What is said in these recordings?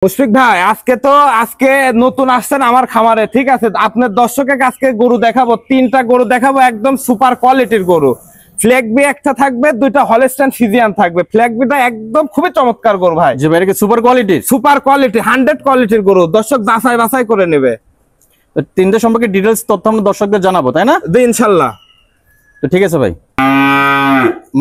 মুশফিক ভাই আজকে নতুন আসছেন আমার খামারে, ঠিক আছে? আপনার দর্শকে আজকে গরু দেখাবো, তিনটা গরু দেখাবো, একদম সুপার কোয়ালিটির গরু। ফ্ল্যাগবি একটা থাকবে, দুইটা হলস্টাইন ফ্রিজিয়ান থাকবে। ফ্ল্যাগবিটা একদম খুবই চমৎকার গরু ভাই। জি ভাই, সুপার কোয়ালিটি 100 কোয়ালিটির গরু। দর্শক বাছাই করে নেবে। তিনটে সম্পর্কে ডিটেইলস তথ্য আমরা দর্শকদের জানাবো, তাই না? ইনশাল্লাহ। তো ঠিক আছে ভাই,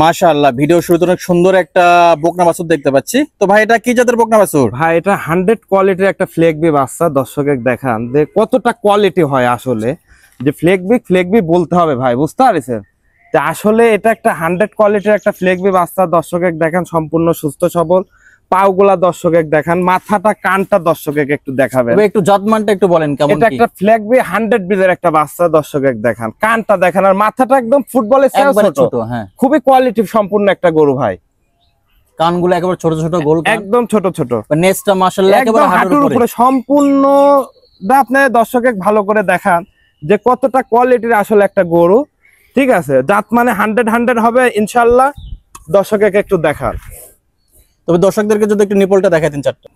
মাশাআল্লাহ ভিডিও শুরুতে অনেক সুন্দর একটা বকনা বাছুর দেখতে পাচ্ছি। তো ভাই এটা কি জাতের বকনা বাছুর? ভাই এটা 100 কোয়ালিটির একটা ফ্ল্যাগবি বাচ্চা। দর্শকে দেখান যে কতটা কোয়ালিটি হয় আসলে। যে ফ্ল্যাগবি বলতে হবে ভাই, বুঝতে পারছেন? আসলে এটা একটা 100 কোয়ালিটির একটা ফ্ল্যাগবি বাচ্চা। দর্শকে দেখান সম্পূর্ণ সুস্থ সবল। পাওগুলা দর্শকে দেখান, মাথাটা কানটা দর্শকে একটু দেখাবেন। একটু জাতমানটা একটু বলেন কেমন। এটা একটা ফ্ল্যাগবি 100 বিজের একটা বাচ্চা। দর্শকে দেখান, কানটা দেখান, আর মাথাটা একদম ফুটবলের চেয়ে ছোট। হ্যাঁ, খুবই খুবই কোয়ালিটি সম্পূর্ণ একটা গরু ভাই। কানগুলো একেবারে ছোট ছোট, গোল কান, একদম ছোট ছোট। নেজটা মাশাআল্লাহ একেবারে হাঁটুর উপরে সম্পূর্ণ। আপনি দর্শকে ভালো করে দেখান যে কতটা কোয়ালিটির আসলে একটা গরু, ঠিক আছে? জাত মানে 100 হবে ইনশাআল্লাহ। দর্শকে একটু দেখান। তবে দর্শকদেরকে যদি একটু নিপলটা দেখাই দিন, চারটা।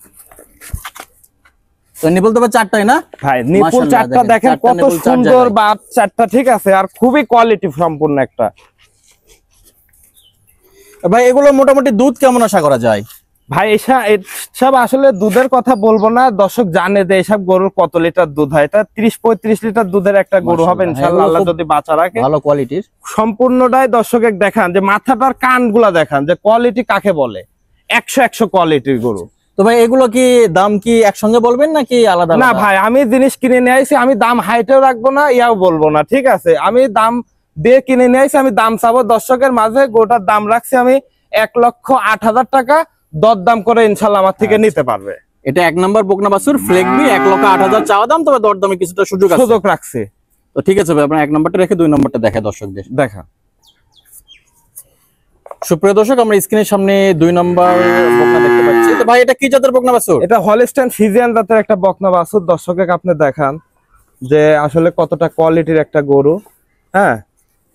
তো নিপল তো চারটাই না ভাই? নিপুল চারটা দেখেন কত সুন্দর বাপ চারটা, ঠিক আছে? আর খুবই কোয়ালিটি সম্পূর্ণ একটা। ভাই এগুলো মোটামুটি দুধ কেমন আশা করা যায়? ভাই এসব আসলে দুধের কথা বলবো না। দর্শক জানে যে এসব গরুর কত লিটার দুধ হয়। এটা 30-35 লিটার দুধের একটা গরু হবে ইনশাআল্লাহ, আল্লাহ যদি বাঁচা রাখে। ভালো কোয়ালিটির সম্পূর্ণটাই দর্শকে দেখান যে মাথাটার কানগুলা দেখান যে কোয়ালিটি কাকে বলে। 100 কোয়ালিটির গরু। তো ভাই এগুলো কি দাম কি একসঙ্গে বলবেন নাকি আলাদা? না ভাই, আমি জিনিস কিনে নিয়ে আইছি, আমি দাম হাইটেও রাখবো না, ইয়াও বলবো না, ঠিক আছে? আমি দাম দিয়ে কিনে নিয়ে আইছি, আমি দাম চাবো দর্শকের মাঝে। গোটার দাম রাখছি আমি 1,08,000 টাকা। দরদাম করে ইনশাল্লাহ আমার থেকে নিতে পারবে। এটা 1 নম্বর বকনা বাছুর ফ্লেগবি, 1,08,000 চাওয়া দাম, তবে দরদামে কিছুটা সুযোগ রাখছে। তো ঠিক আছে ভাই, আপনার 1 নম্বরটা রেখে 2 নম্বরটা দেখায় দর্শকদের। দেখা। সুপ্রিয় দর্শক, আমরা স্ক্রিনের সামনে 2 নম্বর বকনা দেখতে পাচ্ছি। তো ভাই এটা কি জাতের বকনা বাছুর? এটা হলস্টাইন ফ্রিজিয়ান জাতের একটা বকনা বাছুর। দর্শকে আপনি দেখান যে আসলে কতটা কোয়ালিটির একটা গরু। হ্যাঁ,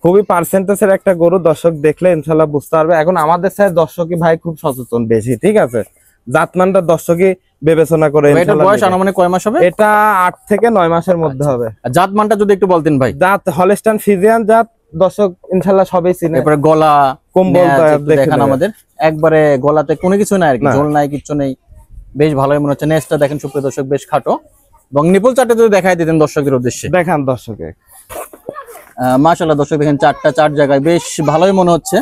খুবই পার্সেন্টেজের একটা গরু। দর্শক দেখলে ইনশাল্লাহ বুঝতে পারবে। এখন আমাদের সাথে দর্শকই ভাই খুব সচেতন বেশি, ঠিক আছে? জাতমানটা দর্শকই বিবেচনা করে। এটা বয়স আনুমানিক কয় মাস হবে? এটা 8 থেকে 9 মাসের মধ্যে হবে। আর জাতমানটা যদি একটু বলতেন ভাই। জাত হলস্টাইন ফ্রিজিয়ান জাত। দর্শক ইনশাল্লাহ সবাই চিনে। এরপরে গলা কম্বল দেখেন আমাদের, একবারে গলাতে কোনো কিছু নাই আর কি, ঝোল নাই, কিচ্ছু নেই, বেশ ভালোই মনে হচ্ছে। নেজটা দেখেন সুপ্রিয় দর্শক, বেশ খাটো। এবং নিপল চারটা যদি দেখাই দিতেন দর্শকের উদ্দেশ্যে। দেখান দর্শকে। মাশাআল্লাহ দর্শক দেখেন, চারটা চার জায়গায় বেশ ভালোই মনে হচ্ছে।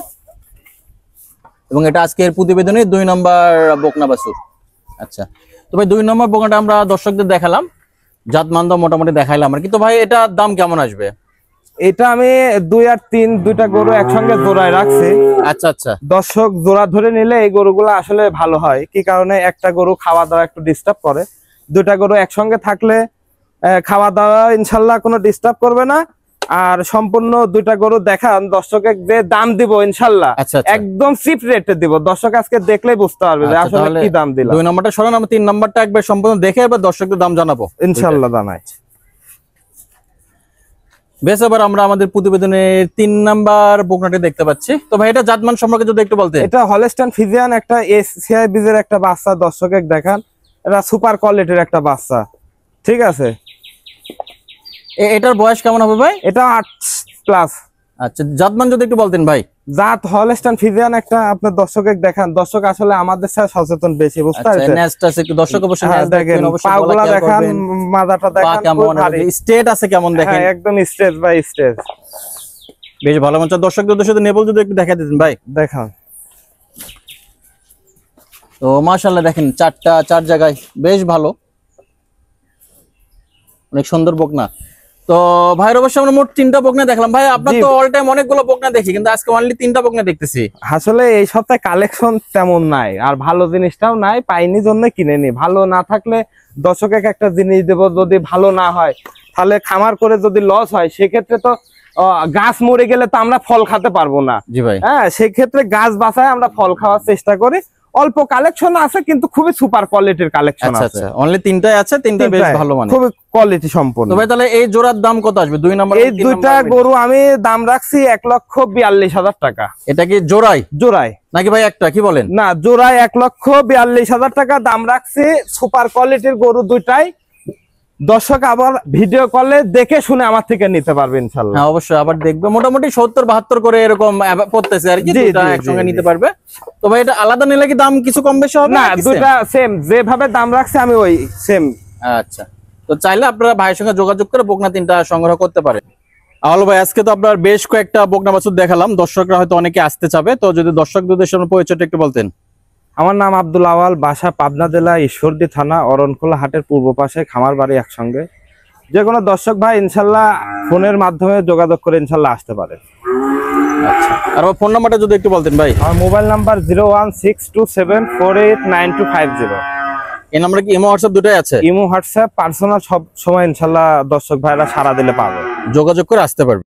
এবং এটা আজকের প্রতিবেদনে 2 নম্বর বকনা বাছুর। আচ্ছা, তো ভাই 2 নম্বর বকনাটা আমরা দর্শকদের দেখালাম, জাতমান দাম মোটামুটি দেখাইলাম আর কিন্তু ভাই এটা দাম কেমন আসবে? এটা আমি 2 আর 3 দুইটা গরু একসঙ্গে জোড়ায় রাখছি। আচ্ছা আচ্ছা। দর্শক জোড়া ধরে নিলে এই গরুগুলো আসলে ভালো হয়। কি কারণে? একটা গরু খাওয়া দাওয়া একটু ডিস্টার্ব করে। দুইটা গরু একসঙ্গে থাকলে খাওয়া দাওয়া ইনশাল্লাহ কোনো ডিস্টার্ব করবে না। আর সম্পূর্ণ দুইটা গরু দেখান দর্শকে, যে দাম দিব ইনশাল্লাহ একদম চিপ রেটে দিব। দর্শক আজকে দেখলেই বুঝতে পারবে যে আসলে কি দাম দিলাম। 2 নম্বরটা সরান, আমরা 3 নম্বরটা একবার সম্পূর্ণ দেখে এবার দর্শকদের দাম জানাবো ইনশাল্লাহ। জানাই বেশ। এবার আমরা আমাদের প্রতিবেদনে 3 নাম্বার বকনাটি দেখতে পাচ্ছি। তো ভাই এটা জাতমান সম্পর্কে যদি একটু বলতে। এটা হলস্টাইন ফ্রিজিয়ান একটা এসিআই বীজের একটা বাচ্চা। দর্শকে দেখান, এটা সুপার কোয়ালিটির একটা বাচ্চা, ঠিক আছে? এটার বয়স কেমন হবে ভাই? এটা 8+। আচ্ছা, জাতমান যদি একটু বলতেন ভাই। জাত হলস্টাইন ফ্রিজিয়ান একটা। আপনার দর্শকে দেখান, দর্শক আসলে আমাদের সাথে সচেতন বেশি, বুঝতে পারছেন? নেজটা একটু দর্শক অবশ্যই দেখেন, পাগুলা দেখান, মাথাটা দেখান, কেমন স্ট্রেট আছে কেমন দেখেন, একদম স্ট্রেট বাই স্ট্রেট, বেশ ভালো মনে হচ্ছে। দর্শকদের উদ্দেশ্যে নেবল যদি একটু দেখা দিতেন ভাই। দেখান। তো মাশাআল্লাহ দেখেন, চারটা চার জায়গায় বেশ ভালো, অনেক সুন্দর বকনা। তো ভাইয়ের অবশ্যই আমরা মোট 3টা বকনা দেখলাম। ভাই আপনার তো অল টাইম অনেকগুলো বকনা দেখি, কিন্তু আজকে অনলি 3টা বকনা দেখতেছি। আসলে এই সপ্তাহে কালেকশন তেমন নাই, আর ভালো জিনিসটাও নাই, পাইনি জন্য কিনে নি। ভালো না থাকলে দর্শকে একটা জিনিস দেব, যদি ভালো না হয় তাহলে খামার করে যদি লস হয়, সেক্ষেত্রে তো গাছ মরে গেলে তো আমরা ফল খেতে পারবো না। জি ভাই। হ্যাঁ, সেক্ষেত্রে গাছ বাঁচায় আমরা ফল খাওয়ার চেষ্টা করি। অল্প কালেকশন আছে কিন্তু খুবই সুপার কোয়ালিটির কালেকশন আচ্ছা আছে। আচ্ছা, অনলি তিনটাই আছে, তিনটা বেশ ভালো মানে, খুবই কোয়ালিটি সম্পন্ন। তো ভাই তাহলে এই জোড়ার দাম কত আসবে 2 নাম্বার? এই দুইটা গরু আমি দাম রাখছি 1,42,000 টাকা। এটা কি জোড়ায় জোড়ায় নাকি ভাই একটা, কি বলেন? না, জোড়ায় 1,42,000 টাকা দাম রাখছি। সুপার কোয়ালিটির গরু দুইটাই। দর্শক আবার ভিডিও কলে দেখে শুনে আমার থেকে নিতে পারবে ইনশাল্লাহ। হ্যাঁ অবশ্যই, আবার দেখবে মোটামুটি 70-72 করে এরকম পড়তেছে আর কি, জি, দুইটা জি, একসঙ্গে জি, নিতে জি। পারবে। তো ভাই এটা আলাদা নিলে কি দাম কিছু কম বেশি হবে না, নাকি same? দুইটা সেম, যেভাবে দাম রাখছি আমি ওই সেম। আচ্ছা, তো চাইলে আপনারা ভাইয়ের সঙ্গে যোগাযোগ করে বকনা তিনটা সংগ্রহ করতে পারেন। আহল ভাই, আজকে তো আপনার বেশ কয়েকটা বকনা বাছুর দেখালাম, দর্শকরা হয়তো অনেকে আসতে চাবে, তো যদি দর্শকদের সামনে পরিচয়টা একটু বলতেন। আমার নাম আব্দুল আওয়াল, বাসা পাবনা জেলা ঈশ্বরদী থানা অরণখোলা হাটের পূর্ব পাশে, খামার বাড়ি একসঙ্গে। যে কোনো দর্শক ভাই ইনশাল্লাহ ফোনের মাধ্যমে যোগাযোগ করে ইনশাল্লাহ আসতে পারে। আচ্ছা, আর ফোন নাম্বারটা যদি একটু বলতেন ভাই। আমার মোবাইল নাম্বার 01627489250। এই নাম্বারে কি ইমো হোয়াটসঅ্যাপ দুটোই আছে? ইমো হোয়াটসঅ্যাপ পার্সোনাল সব সময় ইনশাল্লাহ দর্শক ভাইরা সারা দিলে পাবে, যোগাযোগ করে আসতে পারবে।